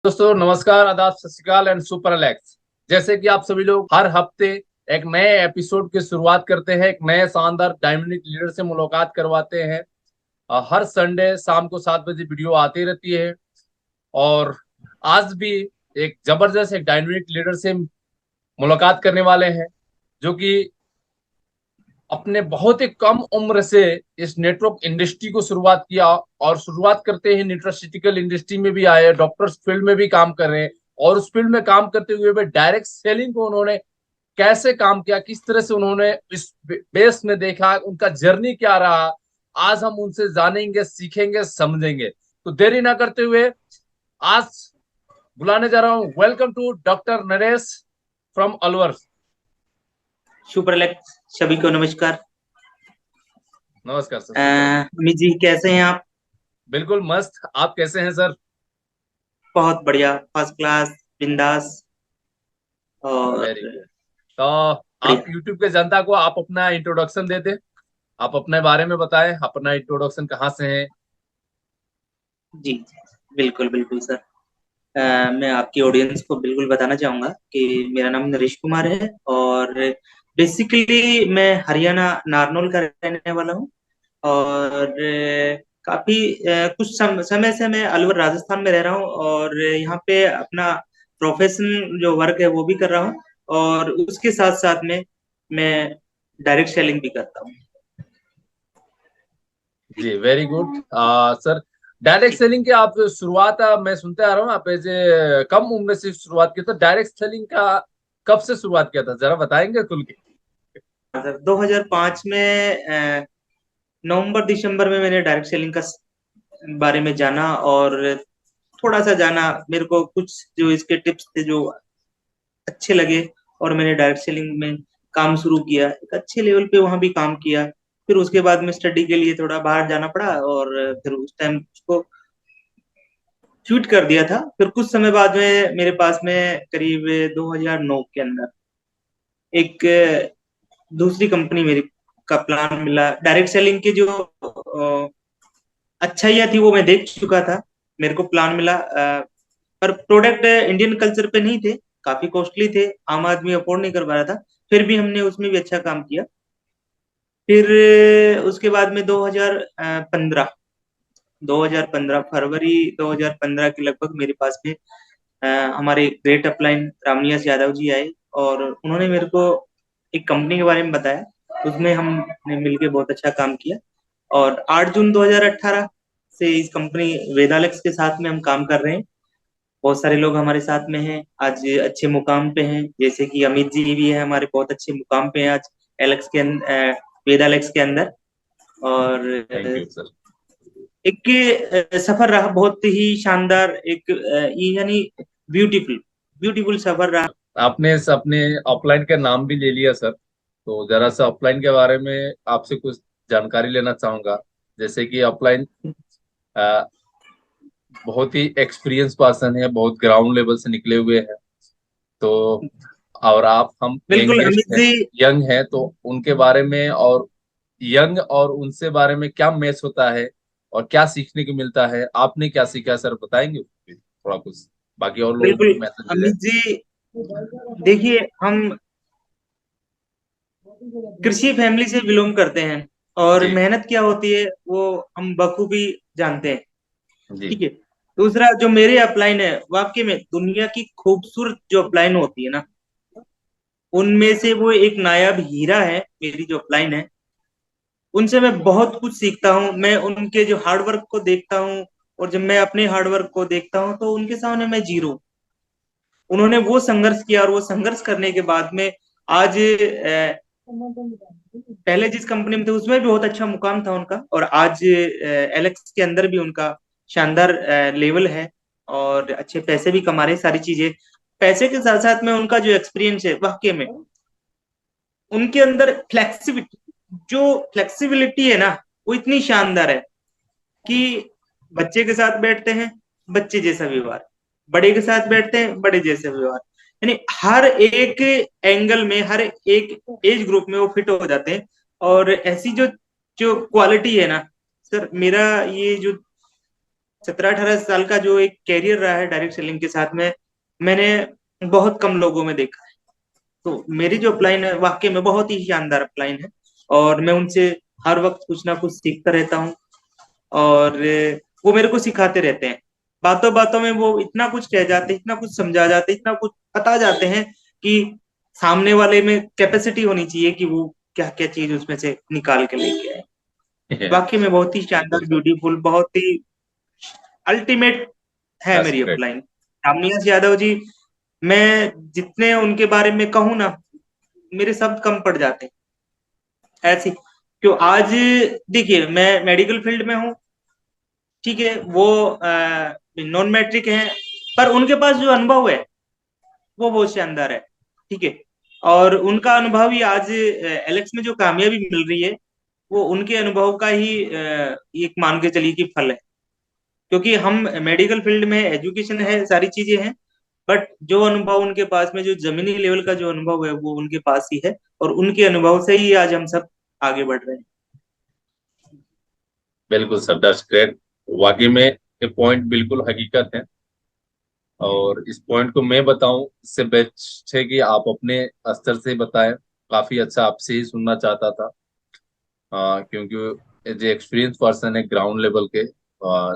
दोस्तों नमस्कार, आदाब, सत श्री अकाल एंड सुपर एलेक्स। जैसे कि आप सभी लोग हर हफ्ते एक नए एपिसोड की शुरुआत करते हैं, एक नए शानदार डायनामिक लीडर से मुलाकात करवाते हैं। हर संडे शाम को 7 बजे वीडियो आती रहती है। और आज भी एक जबरदस्त एक डायनामिक लीडर से मुलाकात करने वाले हैं, जो कि अपने बहुत ही कम उम्र से इस नेटवर्क इंडस्ट्री को शुरुआत किया। और शुरुआत करते ही न्यूट्रास्यूटिकल इंडस्ट्री में भी आए, डॉक्टर्स फील्ड में भी काम कर रहे हैं। और उस फील्ड में काम करते हुए भी डायरेक्ट सेलिंग को उन्होंने कैसे काम किया, किस तरह से उन्होंने इस बेस में देखा, उनका जर्नी क्या रहा, आज हम उनसे जानेंगे, सीखेंगे, समझेंगे। तो देरी ना करते हुए आज बुलाने जा रहा हूं, welcome to doctor Naresh from Alwar. Super Alex सभी को नमस्कार। नमस्कार सर, सुपर। अमित जी कैसे हैं आप? बिल्कुल मस्त, आप कैसे हैं सर? बहुत बढ़िया, फर्स्ट क्लास, बिंदास और वेरी गुड। तो आप बढ़िया। YouTube के जनता को आप अपना इंट्रोडक्शन दे दे, आप अपने बारे में बताएं, अपना इंट्रोडक्शन कहाँ से है। जी बिल्कुल बिल्कुल सर। मैं आपकी ऑडियंस को बिल्कुल बताना चाहूंगा कि मेरा नाम नरेश कुमार है और बेसिकली मैं हरियाणा नारनौल का रहने वाला हूँ। और काफी कुछ समय से मैं अलवर राजस्थान में रह रहा हूँ और यहाँ पे अपना प्रोफेशन जो वर्क है वो भी कर रहा हूँ। और उसके साथ साथ में मैं डायरेक्ट सेलिंग भी करता हूँ। जी very good sir. Direct selling की आप शुरुआत, मैं सुनते आ रहा हूँ, आप ऐसे कम उम्र से शुरुआत की, तो डायरेक्ट सेलिंग का कब से शुरुआत किया था, जरा बताएंगे खुल के? 2005 में नवंबर दिसंबर में मैंने डायरेक्ट सेलिंग का बारे में जाना और थोड़ा सा जाना। मेरे को कुछ जो इसके टिप्स थे जो अच्छे लगे और मैंने डायरेक्ट सेलिंग में काम शुरू किया, एक अच्छे लेवल पे वहां भी काम किया। फिर उसके बाद में स्टडी के लिए थोड़ा बाहर जाना पड़ा और फिर उस टाइम उसको क्विट कर दिया था। फिर कुछ समय बाद में मेरे पास में करीब 2009 के अंदर एक दूसरी कंपनी मेरी का प्लान मिला। डायरेक्ट सेलिंग के जो अच्छाइयाँ थी वो मैं देख चुका था, मेरे को प्लान मिला। पर प्रोडक्ट इंडियन कल्चर पे नहीं थे, काफी कॉस्टली थे, आम आदमी अफोर्ड नहीं कर पा रहा था। फिर भी हमने उसमें भी अच्छा काम किया। फिर उसके बाद में 2015 2015 फरवरी 2015 के लगभग मेरे पास में अ, हमारे ग्रेट अपलाइन रामनिवास यादव जी आए और उन्होंने मेरे को एक कंपनी के बारे में बताया। उसमें हमने मिलके बहुत अच्छा काम किया और 8 जून 2018 से इस कंपनी वेदालेक्स के साथ में हम काम कर रहे हैं। बहुत सारे लोग हमारे साथ में हैं आज, अच्छे मुकाम पे हैं, जैसे कि अमित जी भी है हमारे, बहुत अच्छे मुकाम पे हैं आज एलेक्स के वेदालेक्स के अंदर। और थैंक यू सर। एक सफर रहा बहुत ही शानदार, एक यानी ब्यूटीफुल ब्यूटीफुल सफर रहा। आपने अपने अपलाइन का नाम भी ले लिया सर, तो जरा सा अपलाइन के बारे में आपसे कुछ जानकारी लेना चाहूंगा। जैसे कि अपलाइन बहुत ही एक्सपीरियंस पर्सन है, बहुत ग्राउंड लेवल से निकले हुए हैं। तो और आप, हम बिल्कुल यंगेस्ट अमित हैं, जी। यंग हैं, तो उनके बारे में और यंग और उनसे बारे में क्या मैच होता है और क्या सीखने को मिलता है, आपने क्या सीखा सर, बताएंगे थोड़ा कुछ, बाकी और लोगों को बिल्कुल भी मैसेज दे अमित जी, देखिए हम कृषि फैमिली से बिलोंग करते हैं और जी मेहनत क्या होती है वो हम बखूबी जानते हैं। जी। ठीक है। दूसरा जो मेरे अपलाइन है, वाकई में दुनिया की खूबसूरत जो अपलाइन होती है ना, उनमें से वो एक नायाब हीरा है मेरी जो अपलाइन है। उनसे मैं बहुत कुछ सीखता हूँ, मैं उनके जो हार्डवर्क को देखता हूँ और जब मैं अपने हार्डवर्क को देखता हूँ तो उनके सामने मैं जीरो। उन्होंने वो संघर्ष किया और वो संघर्ष करने के बाद में आज पहले जिस कंपनी में थे उसमें भी बहुत अच्छा मुकाम था उनका और आज एलेक्स के अंदर भी उनका शानदार लेवल है और अच्छे पैसे भी कमा रहे हैं। सारी चीजें पैसे के साथ साथ में उनका जो एक्सपीरियंस है वाकई में उनके अंदर फ्लेक्सिबिलिटी, जो फ्लेक्सिबिलिटी है ना, वो इतनी शानदार है कि बच्चे के साथ बैठते हैं बच्चे जैसा व्यवहार, बड़े के साथ बैठते हैं बड़े जैसे व्यवहार, यानी हर एक एंगल में हर एक एज ग्रुप में वो फिट हो जाते हैं। और ऐसी जो जो क्वालिटी है ना सर, मेरा ये जो 17-18 साल का जो एक कैरियर रहा है डायरेक्ट सेलिंग के साथ में, मैंने बहुत कम लोगों में देखा है। तो मेरी जो अपलाइन है वाकई में बहुत ही शानदार अपलाइन है, और मैं उनसे हर वक्त कुछ ना कुछ सीखता रहता हूँ। और वो मेरे को सिखाते रहते हैं। बातों बातों में वो इतना कुछ कह जाते हैं, इतना कुछ समझा जाते हैं, इतना कुछ बता जाते हैं कि सामने वाले में कैपेसिटी होनी चाहिए कि वो क्या क्या चीज उसमें से निकाल के लेके आए। वाकई में बहुत ही बिल्कुल शानदार, सर। ब्यूटीफुल, बहुत ही अल्टीमेट है दैट्स मेरी ग्रेट। अपलाइन। कामयाब यादव जी, मैं जितने उनके बारे में कहूँ ना, मेरे शब्द कम पड़ जाते हैं ऐसी। क्यों आज देखिए, मैं मेडिकल फील्ड में हूँ, ठीक है, वो नॉन मैट्रिक है, पर उनके पास जो अनुभव है वो बहुत शानदार है, ठीक है। और उनका अनुभव ही आज एलेक्स में जो कामयाबी मिल रही है, वो उनके अनुभव का ही एक मान के चलिए कि फल है। क्योंकि हम मेडिकल फील्ड में, एजुकेशन है, सारी चीजें हैं, बट जो अनुभव उनके पास में, जो जमीनी लेवल का जो अनुभव है, वो उनके पास ही है, और उनके अनुभव से ही आज हम सब आगे बढ़ रहे हैं। बिल्कुल सर, दैट्स ग्रेट। वाकई में ये पॉइंट बिल्कुल हकीकत है। और इस पॉइंट को मैं बताऊं, इससे बेस्ट है कि आप अपने स्तर से बताएं। काफी अच्छा आपसे ही सुनना चाहता था। क्योंकि जो एक्सपीरियंस पर्सन है ग्राउंड लेवल के,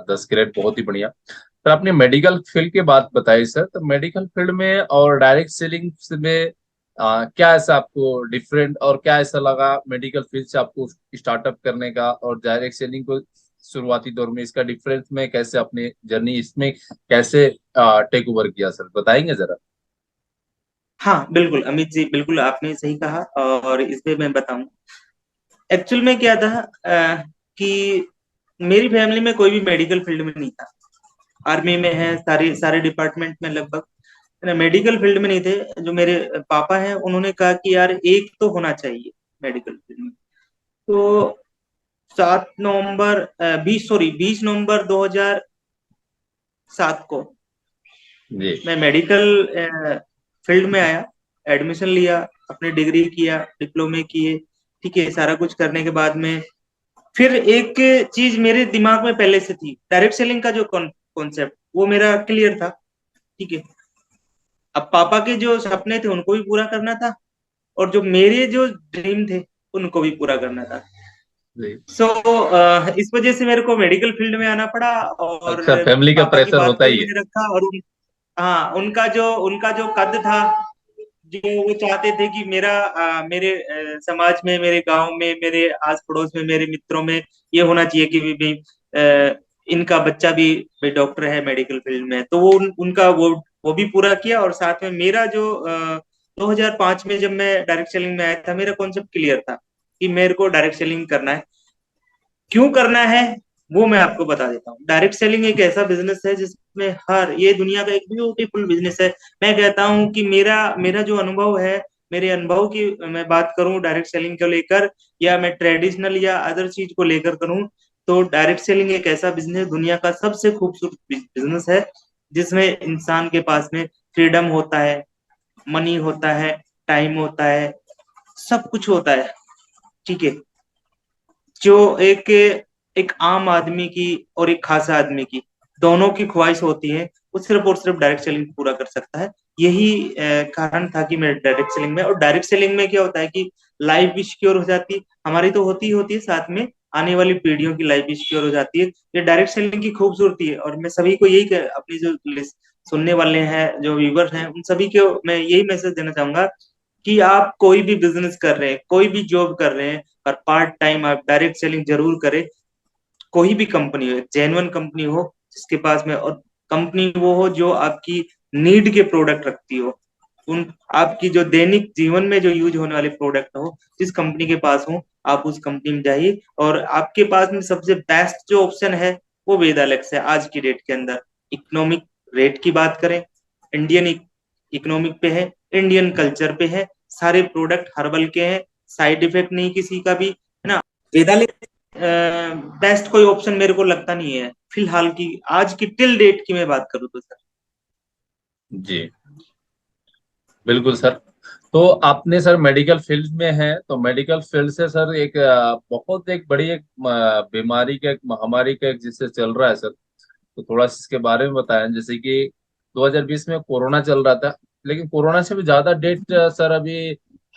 10 ग्रेड बहुत ही बढ़िया। तो आपने मेडिकल फील्ड की बात बताई सर, तो मेडिकल फील्ड में और डायरेक्ट सेलिंग में क्या ऐसा आपको डिफरेंट, और क्या ऐसा लगा मेडिकल फील्ड से आपको स्टार्टअप करने का, और डायरेक्ट सेलिंग को शुरुआती दौर में इसका डिफरेंस में कैसे अपने जर्नी इसमें कैसे टेक ओवर किया सर, बताएंगे जरा। हाँ बिल्कुल अमित जी, बिल्कुल आपने सही कहा, और इस पे मैं बताऊं। एक्चुअल में क्या था, कि मेरी फैमिली में कोई भी मेडिकल फील्ड में नहीं था। आर्मी में है, सारे सारे डिपार्टमेंट में लगभग, है ना, मेडिकल फील्ड में नहीं थे। जो मेरे पापा हैं, उन्होंने कहा कि यार एक तो होना चाहिए मेडिकल फील्ड में। तो 7 नवंबर 20 नवंबर को जी। मैं मेडिकल फील्ड में आया, एडमिशन लिया, अपनी डिग्री किया, डिप्लोमे किए, ठीक है। सारा कुछ करने के बाद में फिर एक चीज मेरे दिमाग में पहले से थी, डायरेक्ट सेलिंग का जो कॉन्सेप्ट, वो मेरा क्लियर था, ठीक है। अब पापा के जो सपने थे उनको भी पूरा करना था, और जो मेरे जो ड्रीम थे उनको भी पूरा करना था। जी। सो इस वजह से मेरे को मेडिकल फील्ड में आना पड़ा, और अक्सर फैमिली का पापा की प्रेशर बात होता को ही ही है। मैंने रखा। और हाँ, उनका जो कद था, जो वो चाहते थे कि मेरे समाज में, मेरे गांव में, मेरे आस पड़ोस में, मेरे मित्रों में ये होना चाहिए कि भी इनका बच्चा भी डॉक्टर है मेडिकल फील्ड में। तो वो उनका वो भी पूरा किया। और साथ में मेरा जो 2005 में जब मैं डायरेक्ट सेलिंग में आया था, मेरा कॉन्सेप्ट क्लियर था कि मेरे को डायरेक्ट सेलिंग करना है। क्यों करना है वो मैं आपको बता देता हूँ। डायरेक्ट सेलिंग एक ऐसा बिजनेस है जिसमें हर, ये दुनिया का एक ब्यूटीफुल बिजनेस है। मैं कहता हूँ कि मेरा मेरा जो अनुभव है, मेरे अनुभव की मैं बात करूं डायरेक्ट सेलिंग को लेकर, या मैं ट्रेडिशनल या अदर चीज को लेकर करूं, तो डायरेक्ट सेलिंग एक ऐसा बिजनेस, दुनिया का सबसे खूबसूरत बिजनेस है, जिसमें इंसान के पास में फ्रीडम होता है, मनी होता है, टाइम होता है, सब कुछ होता है, ठीक है। जो एक एक आम आदमी की और एक खासा आदमी की दोनों की ख्वाहिश होती है, वो सिर्फ और सिर्फ डायरेक्ट सेलिंग पूरा कर सकता है। यही कारण था कि मैं डायरेक्ट सेलिंग में। और डायरेक्ट सेलिंग में क्या होता है कि लाइफ भी सिक्योर हो जाती है, हमारी तो होती ही होती है, साथ में आने वाली पीढ़ियों की लाइफ भी सिक्योर हो जाती है। ये डायरेक्ट सेलिंग की खूबसूरती है। और मैं सभी को अपनी जो सुनने वाले हैं, जो व्यूवर हैं, उन सभी को मैं यही मैसेज देना चाहूंगा कि आप कोई भी बिजनेस कर रहे हैं, कोई भी जॉब कर रहे हैं, और पार्ट टाइम आप डायरेक्ट सेलिंग जरूर करें। कोई भी कंपनी हो, जेन्युइन कंपनी हो जिसके पास में, और कंपनी वो हो जो आपकी नीड के प्रोडक्ट रखती हो, उन आपकी जो दैनिक जीवन में जो यूज होने वाले प्रोडक्ट हो, जिस कंपनी के पास हो, आप उस कंपनी में जाइए। और आपके पास में सबसे बेस्ट जो ऑप्शन है वो वेदालेक्स है आज की डेट के अंदर। इकोनॉमिक रेट की बात करें, इंडियन इकोनॉमिक पे है, इंडियन कल्चर पे है, सारे प्रोडक्ट हर्बल के हैं, साइड इफेक्ट नहीं किसी का भी, है ना। वेदालेक्स बेस्ट कोई ऑप्शन मेरे को लगता नहीं है फिलहाल की, आज की टिल डेट की मैं बात करूँ तो सर। जी बिल्कुल सर। तो आपने सर मेडिकल फील्ड में है, तो मेडिकल फील्ड से सर एक बहुत एक बड़ी एक बीमारी का, एक महामारी का एक जिससे चल रहा है सर, तो थोड़ा सा इसके बारे में बताएं। जैसे कि 2020 में कोरोना चल रहा था, लेकिन कोरोना से भी ज्यादा डेथ सर अभी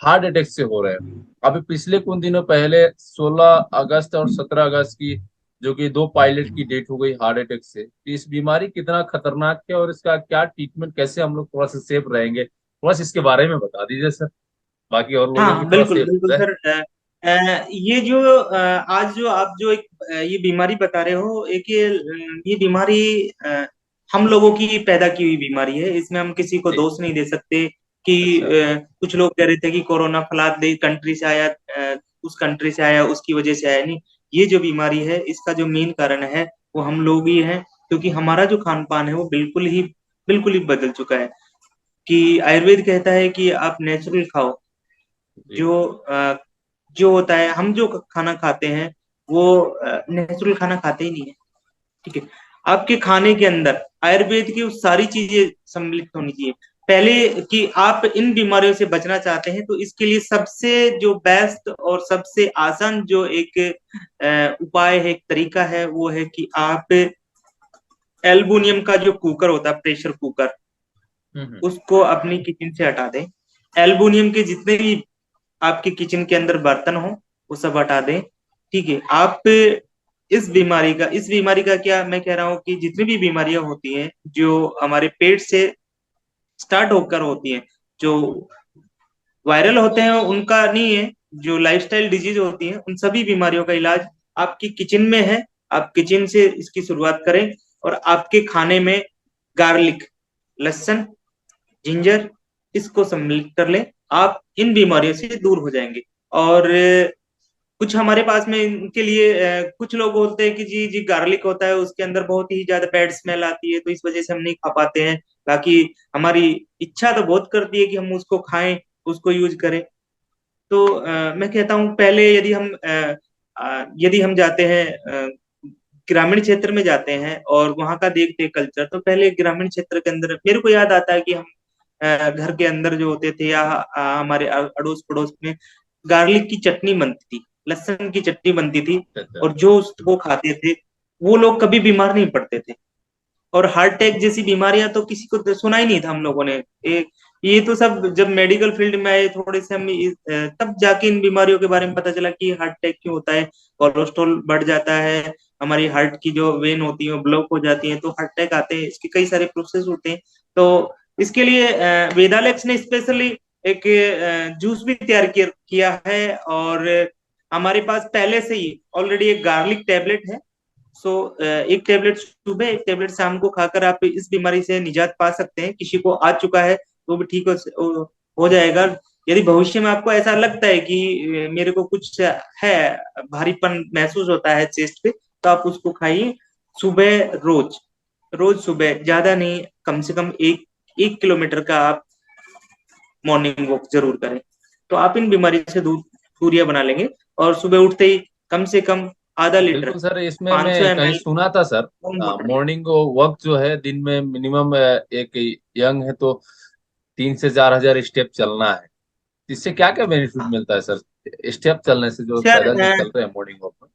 हार्ट अटैक से हो रहे हैं। अभी पिछले कुछ दिनों पहले 16 अगस्त और 17 अगस्त की, जो कि दो पायलट की डेथ हो गई हार्ट अटैक से। तो इस बीमारी कितना खतरनाक है और इसका क्या ट्रीटमेंट, कैसे हम लोग थोड़ा सा सेफ रहेंगे, थोड़ा सा इसके बारे में बता दीजिए सर, बाकी और लोग भी हाँ, थोड़ा बिल्कुल सेफ हो बिल्कुल जाए। सर। ये जो आज जो आप जो एक ये बीमारी बता रहे हो, एक ये बीमारी हम लोगों की पैदा की हुई बीमारी है। इसमें हम किसी को जी। दोष नहीं दे सकते कि अच्छा। कुछ लोग कह रहे थे कि कोरोना फलाद दे कंट्री से आया, उस कंट्री से आया, उसकी वजह से आया। नहीं, ये जो बीमारी है इसका जो मेन कारण है वो हम लोग ही हैं, क्योंकि हमारा जो खान पान है वो बिल्कुल ही बदल चुका है। कि आयुर्वेद कहता है कि आप नेचुरल खाओ। जी। जो जो होता है, हम जो खाना खाते हैं वो नेचुरल खाना खाते ही नहीं है। ठीक है, आपके खाने के अंदर आयुर्वेद की वो सारी चीजें सम्मिलित होनी चाहिए। पहले कि आप इन बीमारियों से बचना चाहते हैं तो इसके लिए सबसे जो बेस्ट और सबसे आसान जो एक उपाय है, एक तरीका है, वो है कि आप एल्युमिनियम का जो कुकर होता है, प्रेशर कुकर, हम्म। उसको अपनी किचन से हटा दें। एल्युमिनियम के जितने भी आपके किचन के अंदर बर्तन हो वो सब हटा दें। ठीक है, आप इस बीमारी का क्या मैं कह रहा हूँ कि जितनी भी बीमारियां होती हैं जो हमारे पेट से स्टार्ट होकर होती हैं, जो वायरल होते हैं उनका नहीं है, जो लाइफस्टाइल डिजीज होती हैं उन सभी बीमारियों का इलाज आपकी किचन में है। आप किचन से इसकी शुरुआत करें और आपके खाने में गार्लिक, लहसुन, जिंजर, इसको सम्मिलित कर लें। आप इन बीमारियों से दूर हो जाएंगे। और कुछ हमारे पास में इनके लिए कुछ लोग बोलते हैं कि जी जी गार्लिक होता है उसके अंदर बहुत ही ज्यादा बैड स्मेल आती है, तो इस वजह से हम नहीं खा पाते हैं। बाकी हमारी इच्छा तो बहुत करती है कि हम उसको खाएं, उसको यूज करें। तो मैं कहता हूँ पहले यदि हम जाते हैं ग्रामीण क्षेत्र में जाते हैं और वहां का देखते हैं कल्चर, तो पहले ग्रामीण क्षेत्र के अंदर मेरे को याद आता है कि हम घर के अंदर जो होते थे या हमारे अड़ोस पड़ोस में गार्लिक की चटनी बनती थी, लहसुन की चटनी बनती थी। अच्छा। और जो उसको खाते थे वो लोग कभी बीमार नहीं पड़ते थे। और हार्ट अटैक जैसी बीमारियां तो किसी को तो सुना ही नहीं था हम लोगों ने। ये तो सब जब मेडिकल फील्ड में आए थोड़े से हम तब जाके इन बीमारियों के बारे में पता चला कि हार्ट अटैक क्यों होता है। कोलेस्ट्रॉल बढ़ जाता है, हमारी हार्ट की जो वेन होती है वो ब्लॉक हो जाती है, तो हार्ट अटैक आते हैं। इसके कई सारे प्रोसेस होते हैं। तो इसके लिए वेदालेक्स ने स्पेशली एक जूस भी तैयार किया है। और हमारे पास पहले से ही ऑलरेडी एक गार्लिक टैबलेट है। सो एक टेबलेट सुबह, एक टेबलेट शाम को खाकर आप इस बीमारी से निजात पा सकते हैं। किसी को आ चुका है तो भी ठीक हो जाएगा। यदि भविष्य में आपको ऐसा लगता है कि मेरे को कुछ है, भारीपन महसूस होता है चेस्ट पे, तो आप उसको खाइए सुबह, रोज रोज सुबह, ज्यादा नहीं, कम से कम 1 किलोमीटर का आप मॉर्निंग वॉक जरूर करें। तो आप इन बीमारी से दूरियां बना लेंगे। और सुबह उठते ही कम से कम आधा लीटर, बिल्कुल सर, इसमें 500 मैं कहीं ml सुना था सर, warm water लें। मॉर्निंग वक्त जो है दिन में मिनिमम एक यंग है तो 3 से 4 हजार स्टेप चलना है। इससे क्या क्या बेनिफिट मिलता है सर, स्टेप चलने से, जो सर, पैदल जो चल रहे हैं मॉर्निंग वॉक में?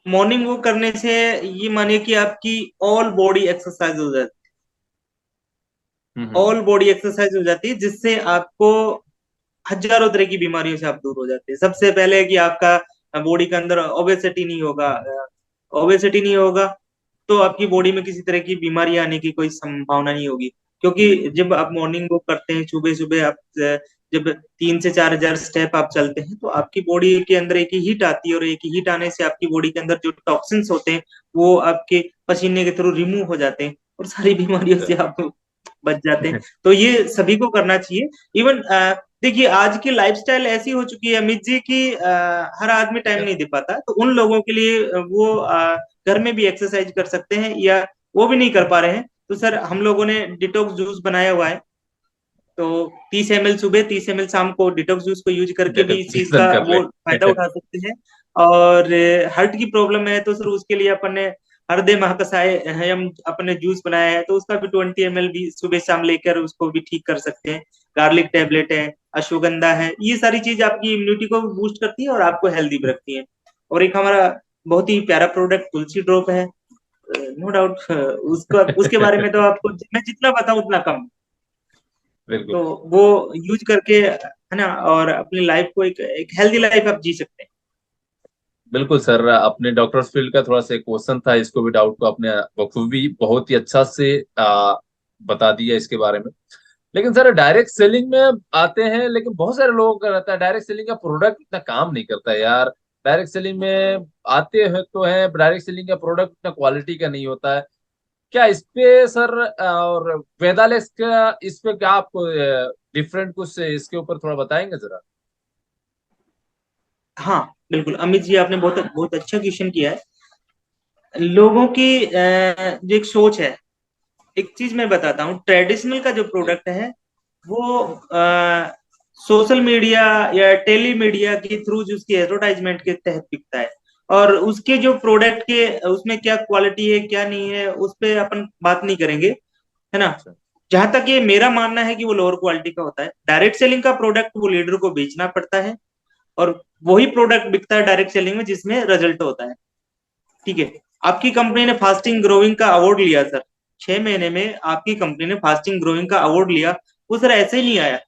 मॉर्निंग वॉक करने से ये मानिए कि आपकी ऑल बॉडी एक्सरसाइज हो जाती हम्म। ऑल बॉडी एक्सरसाइज हो जाती है, जिससे आपको हजारों तरह की बीमारियों से आप दूर हो जाते हैं। सबसे पहले कि आपका बॉडी के अंदर ओबेसिटी नहीं होगा। ओबेसिटी नहीं होगा तो आपकी बॉडी में किसी तरह की बीमारी आने की कोई संभावना नहीं होगी। क्योंकि जब आप मॉर्निंग वॉक करते हैं सुबह सुबह, आप जब 3 से 4 हजार स्टेप आप चलते हैं तो आपकी बॉडी के अंदर एक ही हीट आती है। और एक ही हीट आने से आपकी बॉडी के अंदर जो टॉक्सिन्स होते हैं वो आपके पसीने के थ्रू रिमूव हो जाते हैं और सारी बीमारियों से आप बच जाते हैं। तो ये सभी को करना चाहिए। इवन देखिए, आज की लाइफस्टाइल ऐसी हो चुकी है अमित जी की हर आदमी टाइम नहीं दे पाता। तो उन लोगों के लिए वो घर में भी एक्सरसाइज कर सकते हैं, या वो भी नहीं कर पा रहे हैं तो सर हम लोगों ने डिटॉक्स जूस बनाया हुआ है। तो 30 ml सुबह, 30 ml शाम को डिटॉक्स जूस को यूज करके भी इस चीज कंपैरिजन का कर वो ले। फायदा उठा सकते हैं। और हार्ट की प्रॉब्लम है तो सर उसके लिए अपन ने हरदे महाकसाय है, हम अपने जूस बनाया है, तो उसका भी 20 ml भी सुबह शाम लेकर उसको भी ठीक कर सकते हैं। गार्लिक टेबलेट है, अश्वगंधा है, ये सारी चीज आपकी इम्यूनिटी को बूस्ट करती है और आपको हेल्दी भी रखती है। और एक हमारा बहुत ही प्यारा प्रोडक्ट तुलसी ड्रॉप है। नो डाउट उसका उसके बारे में तो आपको मैं जितना बताऊं उतना कम। बिल्कुल। तो वो यूज करके है ना, और अपनी लाइफ को एक हेल्दी लाइफ आप जी सकते हैं। बिल्कुल सर, अपने डॉक्टर्स फील्ड का थोड़ा सा क्वेश्चन था, इसको भी डाउट को अपने बखूबी बहुत ही अच्छा से बता दिया इसके बारे में। लेकिन सर डायरेक्ट सेलिंग में आते हैं, लेकिन बहुत सारे लोगों का रहता है डायरेक्ट सेलिंग का प्रोडक्ट इतना काम नहीं करता है यार। डायरेक्ट सेलिंग में आते हैं तो है, डायरेक्ट सेलिंग का प्रोडक्ट इतना क्वालिटी का नहीं होता है। क्या इस पे सर और वेदालेक्स का इस पे क्या आपको डिफरेंट कुछ इसके ऊपर थोड़ा बताएंगे जरा? हाँ बिल्कुल अमित जी, आपने बहुत बहुत अच्छा क्वेश्चन किया है। लोगों की जो एक सोच है, एक चीज मैं बताता हूँ, ट्रेडिशनल का जो जी। प्रोडक्ट है वो सोशल मीडिया या टेली मीडिया के थ्रू जो उसकी एडवर्टाइजमेंट के तहत बिकता है। और उसके जो प्रोडक्ट के उसमें क्या क्वालिटी है क्या नहीं है उस पे अपन बात नहीं करेंगे, है ना। अच्छा। जहां तक ये मेरा मानना है कि वो लोअर क्वालिटी का होता है। डायरेक्ट सेलिंग का प्रोडक्ट वो लीडर को बेचना पड़ता है, और वही प्रोडक्ट बिकता है डायरेक्ट सेलिंग में जिसमें रिजल्ट होता है। ठीक है। आपकी कंपनी ने फास्टिंग ग्रोइंग का अवार्ड लिया सर, 6 महीने में आपकी कंपनी ने फास्टिंग ग्रोइंग का अवार्ड लिया। वो सर ऐसे ही नहीं आया।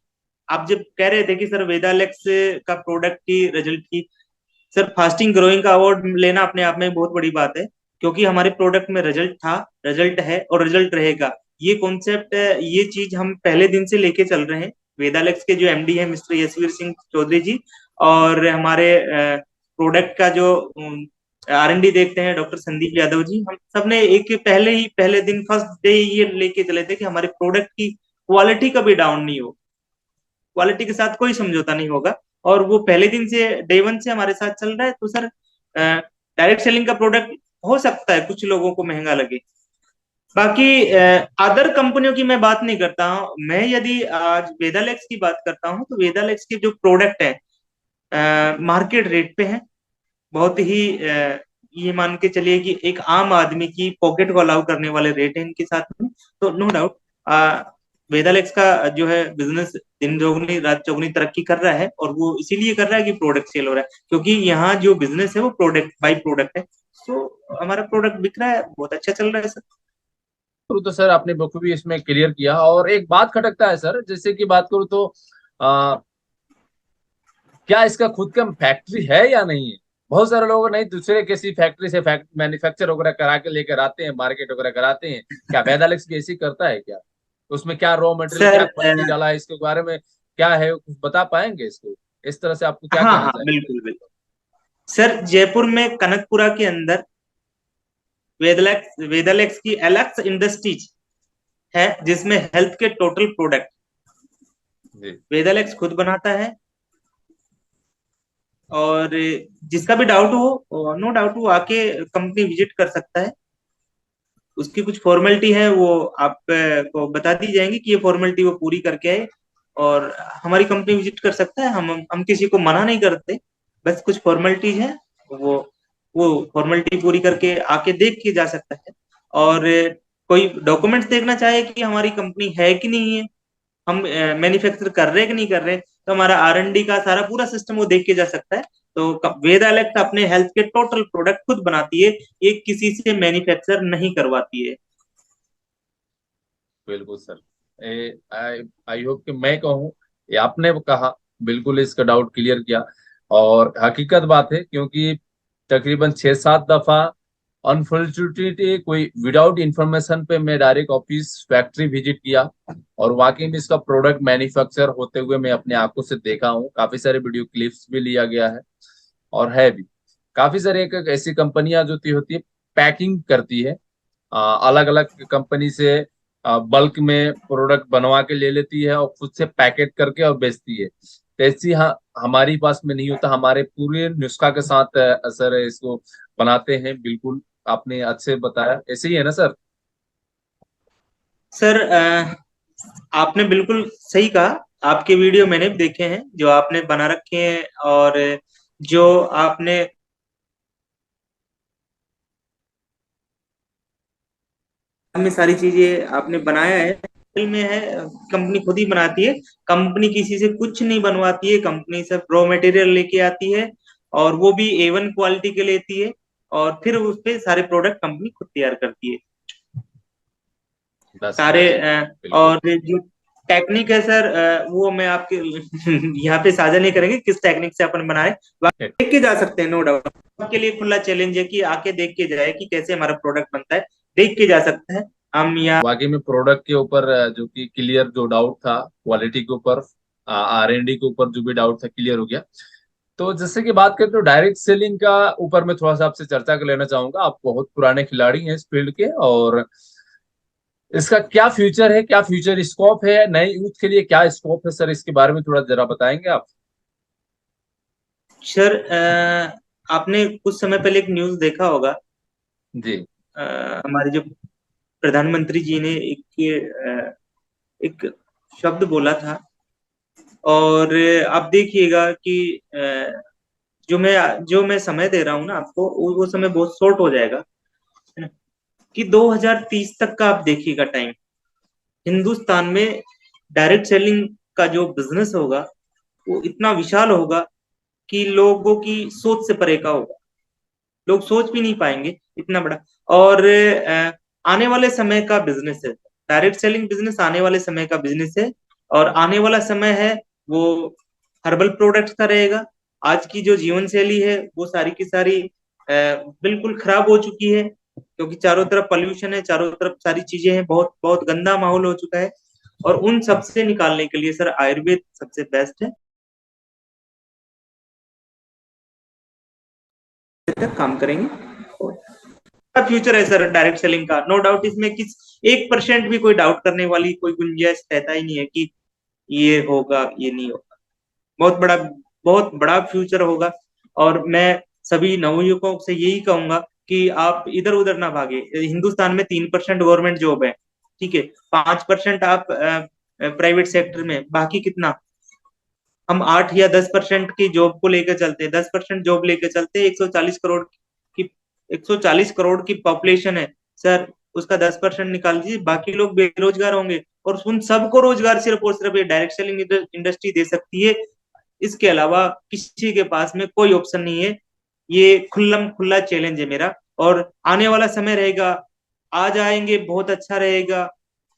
आप जब कह रहे थे कि सर वेदालेक्स का प्रोडक्ट की रिजल्ट की, सर फास्टिंग ग्रोइंग का अवार्ड लेना अपने आप में बहुत बड़ी बात है, क्योंकि हमारे प्रोडक्ट में रिजल्ट था, रिजल्ट है और रिजल्ट रहेगा। ये कॉन्सेप्ट, ये चीज हम पहले दिन से लेके चल रहे हैं। वेदालेक्स के जो एमडी है मिस्टर यशवीर सिंह चौधरी जी, और हमारे प्रोडक्ट का जो आर&डी देखते हैं डॉक्टर संदीप यादव जी, हम सबने एक पहले दिन फर्स्ट डे ये लेके चले थे कि हमारे प्रोडक्ट की क्वालिटी कभी डाउन नहीं हो, क्वालिटी के साथ कोई समझौता नहीं होगा। और वो पहले दिन से डे वन से हमारे साथ चल रहा है। तो सर डायरेक्ट सेलिंग का प्रोडक्ट हो सकता है कुछ लोगों को महंगा लगे। बाकी अदर कंपनियों की मैं बात नहीं करता हूँ। मैं यदि आज वेदालेक्स की बात करता हूँ तो वेदालेक्स के जो प्रोडक्ट है मार्केट रेट पे है। बहुत ही ये मान के चलिए कि एक आम आदमी की पॉकेट को अलाउ करने वाले रेट है इनके साथ में। तो नो डाउट वेदालेक्स का जो है बिजनेस दिन दोगुनी रात चौगुनी तरक्की कर रहा है, और वो इसीलिए कर रहा है कि प्रोडक्ट सेल हो रहा है, क्योंकि यहाँ जो बिजनेस है वो प्रोडक्ट बाई प्रोडक्ट है। तो हमारा प्रोडक्ट बिक रहा है, बहुत अच्छा चल रहा है सर। तो सर आपने बखूबी इसमें क्लियर किया, और एक बात खटकता है सर, जैसे कि बात करूँ तो आ, क्या इसका खुद का फैक्ट्री है या नहीं है? बहुत सारे लोग नहीं दूसरे किसी फैक्ट्री से मैन्युफैक्चर वगैरह करा के लेकर आते हैं, मार्केट वगैरह कराते हैं। क्या वेदालेक्स भी ऐसी करता है क्या? उसमें क्या रॉ मटेरियल, सर क्या क्वालिटी डाला है, इसके बारे में क्या है कुछ बता पाएंगे इसको? इस तरह से आपको क्या हाँ कहना हाँ चाहिए? बिल्कुल बिल्कुल। सर जयपुर में कनकपुरा के अंदर वेदालेक्स वेदालेक्स की एलेक्स इंडस्ट्रीज है, जिसमें हेल्थ के टोटल प्रोडक्ट जी। वेदालेक्स खुद बनाता है। और जिसका भी डाउट हो, नो डाउट वो आके कंपनी विजिट कर सकता है। उसकी कुछ फॉर्मेलिटी है, वो आप को बता दी जाएंगी कि ये फॉर्मेलिटी वो पूरी करके आए, और हमारी कंपनी विजिट कर सकता है। हम किसी को मना नहीं करते, बस कुछ फॉर्मेलिटीज है, वो वो फॉर्मेलिटी पूरी करके आके देख के जा सकता है। और कोई डॉक्यूमेंट्स देखना चाहे कि हमारी कंपनी है कि नहीं है, हम मैन्युफैक्चर कर रहे हैं कि नहीं कर रहे, तो हमारा आर&डी का सारा पूरा सिस्टम वो देख के जा सकता है। तो वेदालेक्स अपने हेल्थ के टोटल प्रोडक्ट खुद बनाती है, ये किसी से मैन्युफैक्चर नहीं करवाती है। बिल्कुल सर। आई आई होप कि मैं कहूँ, ये आपने कहा, बिल्कुल इसका डाउट क्लियर किया। और हकीकत बात है, क्योंकि तकरीबन 6-7 दफा अनफॉर्चुनेटली कोई विदाउट इंफॉर्मेशन पे मैं डायरेक्ट ऑफिस फैक्ट्री विजिट किया, और वाकई में इसका प्रोडक्ट मैन्युफैक्चर होते हुए मैं अपने आंखों से देखा हूँ। काफी सारे वीडियो क्लिप्स भी लिया गया है, और है भी काफी सारे एक एक ऐसी कंपनियां जो होती है, पैकिंग करती है, अलग अलग कंपनी से बल्क में प्रोडक्ट बनवा के ले लेती है और खुद से पैकेट करके और बेचती है। तो ऐसी हमारी पास में नहीं होता, हमारे पूरे नुस्खा के साथ सर इसको बनाते हैं। बिल्कुल आपने अच्छे बताया, ऐसे ही है ना सर? सर आपने बिल्कुल सही कहा। आपके वीडियो मैंने भी देखे हैं जो आपने बना रखे हैं, और जो आपने में सारी चीजें आपने बनाया है, दिल में है। कंपनी खुद ही बनाती है, कंपनी किसी से कुछ नहीं बनवाती है। कंपनी सब रॉ मटेरियल लेके आती है, और वो भी A1 क्वालिटी के लेती है। और फिर उस पे सारे प्रोडक्ट कंपनी खुद तैयार करती है दस सारे। बेस्ट। बिल्कुल। और जो टेक्निक है सर, वो मैं आपके यहाँ पे साझा नहीं करेंगे किस टेक्निक से अपन बनाए। देख के जा सकते हैं, नो डाउट। आपके लिए खुला चैलेंज है कि आके देख के जाए कि कैसे हमारा प्रोडक्ट बनता है, देख के जा सकते हैं हम यहाँ। बाकी में प्रोडक्ट के ऊपर जो कि क्लियर जो डाउट था, क्वालिटी के ऊपर, R&D के ऊपर जो भी डाउट था क्लियर हो गया। तो जैसे कि बात करें तो डायरेक्ट सेलिंग का ऊपर मैं थोड़ा सा आपसे चर्चा कर लेना चाहूंगा। आप बहुत पुराने खिलाड़ी हैं इस फील्ड के, और इसका क्या फ्यूचर है, क्या फ्यूचर स्कोप है, नए यूथ के लिए क्या स्कोप है सर, इसके बारे में थोड़ा जरा बताएंगे आप। सर, आपने कुछ समय पहले एक न्यूज देखा होगा। जी। हमारे जो प्रधानमंत्री जी ने एक शब्द बोला था, और आप देखिएगा कि जो मैं समय दे रहा हूँ ना आपको, वो समय बहुत शॉर्ट हो जाएगा, है ना? कि 2030 तक का आप देखिएगा टाइम, हिंदुस्तान में डायरेक्ट सेलिंग का जो बिजनेस होगा वो इतना विशाल होगा कि लोगों की सोच से परे का होगा। लोग सोच भी नहीं पाएंगे इतना बड़ा। और आने वाले समय का बिजनेस है, डायरेक्ट सेलिंग बिजनेस आने वाले समय का बिजनेस है। और आने वाला समय है वो हर्बल प्रोडक्ट्स का रहेगा। आज की जो जीवन शैली है वो सारी की सारी बिल्कुल खराब हो चुकी है, क्योंकि चारों तरफ पॉल्यूशन है, चारों तरफ सारी चीजें हैं, बहुत बहुत गंदा माहौल हो चुका है। और उन सबसे निकालने के लिए सर आयुर्वेद सबसे बेस्ट है, तक काम करेंगे। फ्यूचर है सर डायरेक्ट सेलिंग का, नो डाउट। इसमें किस 1% भी कोई डाउट करने वाली कोई गुंजाइश रहता ही नहीं है कि ये होगा ये नहीं होगा। बहुत बड़ा, बहुत बड़ा फ्यूचर होगा। और मैं सभी नवयुवकों से यही कहूंगा कि आप इधर उधर ना भागे। हिंदुस्तान में 3% गवर्नमेंट जॉब है, ठीक है, 5% आप प्राइवेट सेक्टर में, बाकी कितना? हम 8 या 10% की जॉब को लेकर चलते हैं, 10% जॉब लेकर चलते हैं। 140 करोड़ की 140 करोड़ की पॉपुलेशन है सर, उसका 10% निकाल दीजिए, बाकी लोग बेरोजगार होंगे। और उन सबको रोजगार सिर्फ और सिर्फ ये डायरेक्ट सेलिंग इंडस्ट्री दे सकती है। इसके अलावा किसी के पास में कोई ऑप्शन नहीं है। ये खुल्लम खुल्ला चैलेंज है मेरा। और आने वाला समय रहेगा, आज आएंगे बहुत अच्छा रहेगा,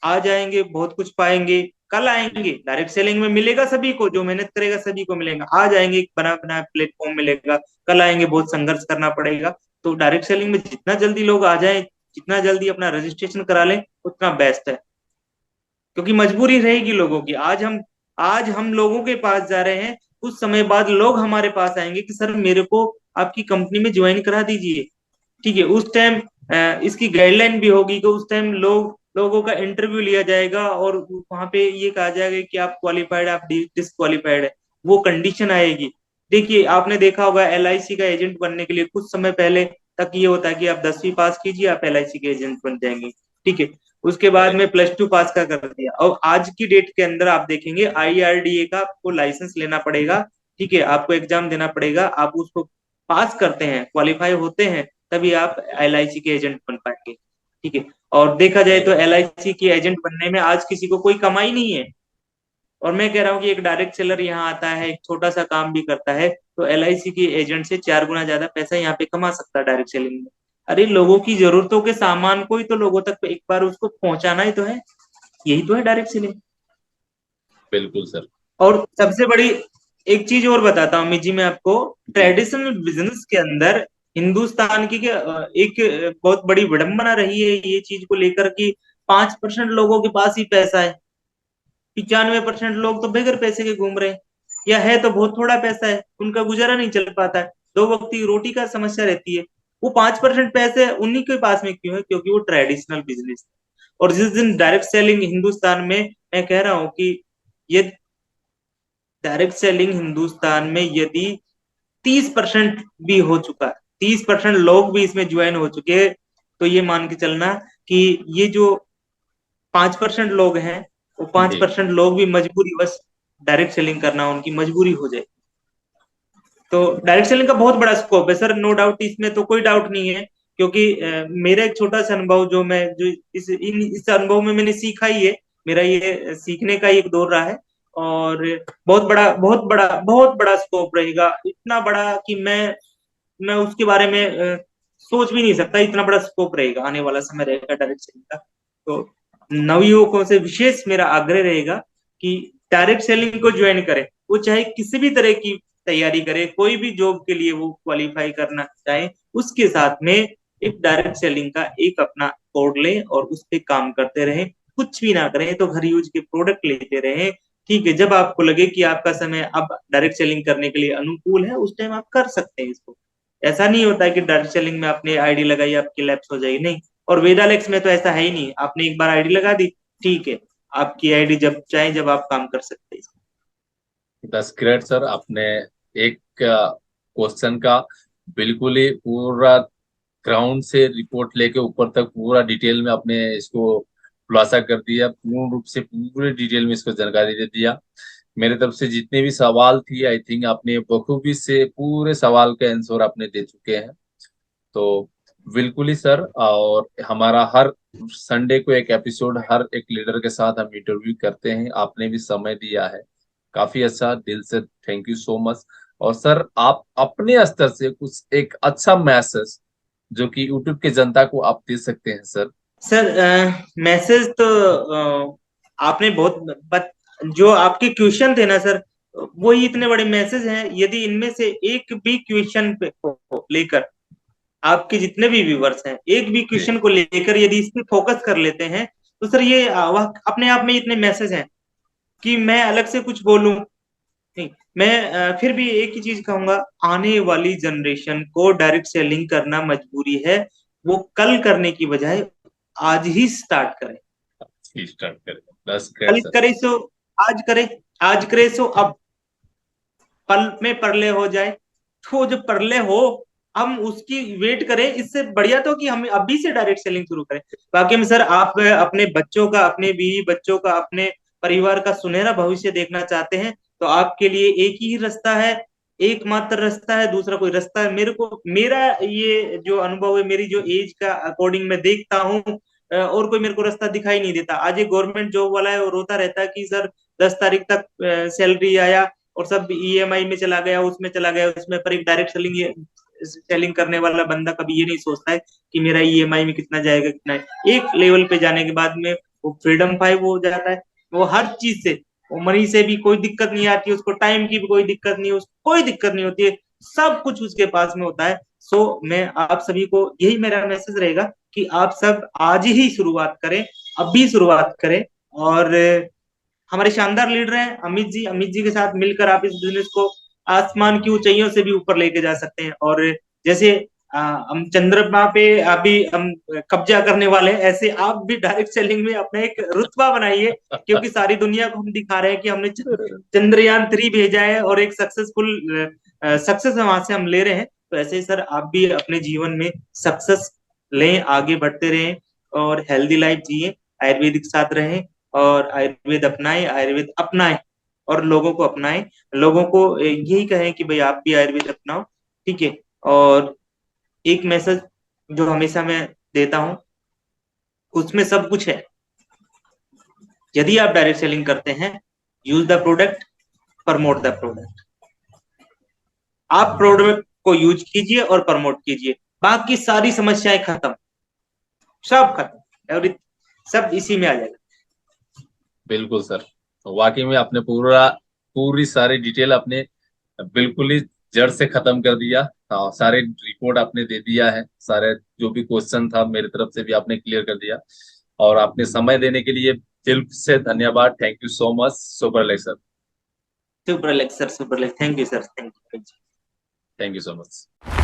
आज आएंगे बहुत कुछ पाएंगे, कल आएंगे डायरेक्ट सेलिंग में मिलेगा सभी को, जो मेहनत करेगा सभी को मिलेगा। आज आएंगे एक बना बना प्लेटफॉर्म मिलेगा, कल आएंगे बहुत संघर्ष करना पड़ेगा। तो डायरेक्ट सेलिंग में जितना जल्दी लोग आ जाएं, जितना जल्दी अपना रजिस्ट्रेशन करा लें, उतना बेस्ट है। क्योंकि मजबूरी रहेगी लोगों की। आज हम लोगों के पास जा रहे हैं, कुछ समय बाद लोग हमारे पास आएंगे कि सर मेरे को आपकी कंपनी में ज्वाइन करा दीजिए, ठीक है। उस टाइम इसकी गाइडलाइन भी होगी कि उस टाइम लोगों का इंटरव्यू लिया जाएगा, और वहां पे ये कहा जाएगा कि आप क्वालिफाइड, आप डिसक्वालिफाइड है, वो कंडीशन आएगी। देखिए, आपने देखा होगा LIC का एजेंट बनने के लिए कुछ समय पहले तक ये होता है कि आप 10वीं पास कीजिए, आप LIC के एजेंट बन जाएंगे, ठीक है। उसके बाद में +2 पास का कर दिया, और आज की डेट के अंदर आप देखेंगे IRDA का आपको लाइसेंस लेना पड़ेगा, ठीक है। आपको एग्जाम देना पड़ेगा, आप उसको पास करते हैं, क्वालिफाई होते हैं, तभी आप LIC के एजेंट बन पाएंगे, ठीक है। और देखा जाए तो LIC के एजेंट बनने में आज किसी को कोई कमाई नहीं है। और मैं कह रहा हूँ कि एक डायरेक्ट सेलर यहाँ आता है, एक छोटा सा काम भी करता है, तो LIC के एजेंट से 4 गुना ज्यादा पैसा यहाँ पे कमा सकता है डायरेक्ट सेलिंग में। अरे, लोगों की जरूरतों के सामान को ही तो लोगों तक एक बार उसको पहुंचाना ही तो है, यही तो है डायरेक्ट सेलिंग। बिल्कुल सर। और सबसे बड़ी एक चीज और बताता हूँ जी मैं आपको, जी। ट्रेडिशनल बिजनेस के अंदर हिंदुस्तान की एक बहुत बड़ी विडंबना रही है ये चीज को लेकर कि 5% लोगों के पास ही पैसा है, 95% लोग तो बगैर पैसे के घूम रहे हैं, या है तो बहुत थोड़ा पैसा है, उनका गुजारा नहीं चल पाता है, 2 वक्त की रोटी का समस्या रहती है। वो 5% पैसे उन्हीं के पास में क्यों है? क्योंकि वो ट्रेडिशनल बिजनेस है। और जिस दिन डायरेक्ट सेलिंग हिंदुस्तान में, मैं कह रहा हूँ कि ये डायरेक्ट सेलिंग हिंदुस्तान में यदि 30% भी हो चुका है, 30% लोग भी इसमें ज्वाइन हो चुके हैं, तो ये मान के चलना कि ये जो 5% लोग हैं, वो पांच जी। परसेंट लोग भी मजबूरी बस डायरेक्ट सेलिंग करना उनकी मजबूरी हो जाए। तो डायरेक्ट सेलिंग का बहुत बड़ा स्कोप है सर, नो डाउट, इसमें तो कोई डाउट नहीं है। क्योंकि मेरा एक छोटा सा अनुभव जो इस अनुभव में मैंने सीखा ही है, मेरा ये सीखने का एक दौर रहा है। और बहुत बड़ा स्कोप रहेगा, इतना बड़ा कि मैं उसके बारे में सोच भी नहीं सकता इतना बड़ा स्कोप रहेगा, आने वाला समय रहेगा डायरेक्ट सेलिंग का। तो नवयुवकों से विशेष मेरा आग्रह रहेगा कि डायरेक्ट सेलिंग को ज्वाइन करें। वो चाहे किसी भी तरह की तैयारी करे, कोई भी जॉब के लिए वो क्वालिफाई करना चाहे, उसके साथ में एक डायरेक्ट सेलिंग का एक अपना कोड लें और उस पर काम करते रहें। कुछ भी ना करें तो घर यूज के प्रोडक्ट लेते रहें। ठीक है, जब आपको लगे कि आपका समय अब डायरेक्ट सेलिंग करने के लिए अनुकूल है, उस टाइम आप कर सकते हैं इसको। ऐसा नहीं होता है कि डायरेक्ट सेलिंग में आपने आईडी लगाई आपकी लैप्स हो जाएगी, नहीं। और वेदालेक्स में तो ऐसा है ही नहीं, आपने एक बार आईडी लगा दी, ठीक है, आपकी आईडी जब चाहे जब आप काम कर सकते हैं। दस ग्रेट सर, आपने एक क्वेश्चन का बिल्कुल ही पूरा ग्राउंड से रिपोर्ट लेके ऊपर तक पूरा डिटेल में आपने इसको खुलासा कर दिया, पूर्ण रूप से पूरे डिटेल में इसको जानकारी दे दिया। मेरे तरफ से जितने भी सवाल थी, आई थिंक आपने बखूबी से पूरे सवाल का आंसर आपने दे चुके हैं। तो बिल्कुल ही सर, और हमारा हर संडे को एक एपिसोड हर एक लीडर के साथ हम इंटरव्यू करते हैं, आपने भी समय दिया है, काफी अच्छा, दिल से थैंक यू सो मच। और सर आप अपने स्तर से कुछ एक अच्छा मैसेज जो कि यूट्यूब के जनता को आप दे सकते हैं सर। सर मैसेज तो आपने जो आपके क्वेश्चन थे ना सर, वही इतने बड़े मैसेज हैं। यदि इनमें से एक भी क्वेश्चन पे को लेकर आपके जितने भी व्यूवर्स हैं, एक भी जी क्वेश्चन को लेकर यदि इस पे फोकस कर लेते हैं, तो सर ये वह अपने आप में इतने मैसेज हैं कि मैं अलग से कुछ बोलूं नहीं। मैं फिर भी एक ही चीज कहूंगा, आने वाली जनरेशन को डायरेक्ट सेलिंग करना मजबूरी है। वो कल करने की बजाय आज ही स्टार्ट करें। स्टार्ट करें, बस ग्रेट कल सर। करे सो आज करे, आज करे सो अब, पल में परले हो जाए। तो जो परले हो, हम उसकी वेट करें। इससे बढ़िया तो कि हम अभी से डायरेक्ट सेलिंग शुरू करें। बाकी में सर, आप अपने बच्चों का, अपने बीवी बच्चों का, अपने परिवार का सुनहरा भविष्य देखना चाहते हैं, तो आपके लिए एक ही रास्ता है, एकमात्र रास्ता है, दूसरा कोई रास्ता है मेरे को, मेरा ये जो अनुभव है, मेरी जो एज का अकॉर्डिंग मैं देखता हूँ, और कोई मेरे को रास्ता दिखाई नहीं देता। आज एक गवर्नमेंट जॉब वाला है और रोता रहता है कि सर 10 तारीख तक सैलरी आया और सब ईएमआई में चला गया, उसमें चला गया, उसमें। पर एक डायरेक्ट सेलिंग करने वाला बंदा कभी ये नहीं सोचता है कि मेरा ईएमआई में कितना जाएगा, कितना है। एक लेवल पे जाने के बाद में वो फ्रीडम फाइव हो जाता है। वो हर चीज से, वो मनी से भी कोई दिक्कत नहीं आती, उसको टाइम की भी कोई दिक्कत नहीं, उसको कोई दिक्कत नहीं होती है, सब कुछ उसके पास में होता है। सो मैं आप सभी को, यही मेरा मैसेज रहेगा कि आप सब आज ही शुरुआत करें, अभी शुरुआत करें। और हमारे शानदार लीडर हैं अमित जी के साथ मिलकर आप इस बिजनेस को आसमान की ऊंचाइयों से भी ऊपर लेके जा सकते हैं। और जैसे हम चंद्रमा पे अभी हम कब्जा करने वाले हैं, ऐसे आप भी डायरेक्ट सेलिंग में अपना एक रुतबा बनाइए, क्योंकि सारी दुनिया को हम दिखा रहे हैं कि हमने चंद्रयान 3 भेजा है और एक सक्सेसफुल सक्सेस वहां से हम ले रहे हैं। तो ऐसे ही सर, आप भी अपने जीवन में सक्सेस लें, आगे बढ़ते रहें और हेल्दी लाइफ जिए, आयुर्वेदिक साथ रहें और आयुर्वेद अपनाएं, आयुर्वेद अपनाएं और लोगों को अपनाएं। लोगों को यही कहें कि भाई आप भी आयुर्वेद अपनाओ, ठीक है। और एक मैसेज जो हमेशा मैं देता हूं, उसमें सब कुछ है। यदि आप डायरेक्ट सेलिंग करते हैं, use the product, promote the product. आप प्रोडक्ट को यूज कीजिए और प्रमोट कीजिए, बाकी सारी समस्याएं खत्म, सब खत्म, एवरी सब इसी में आ जाएगा। बिल्कुल सर, वाकई में आपने पूरी सारी डिटेल आपने बिल्कुल ही जड़ से खत्म कर दिया। हाँ, सारे रिपोर्ट आपने दे दिया है, सारे जो भी क्वेश्चन था मेरी तरफ से भी आपने क्लियर कर दिया। और आपने समय देने के लिए दिल से धन्यवाद, thank you so much, super leg sir. Super leg sir, super leg, thank you sir, thank you. Thank you so much.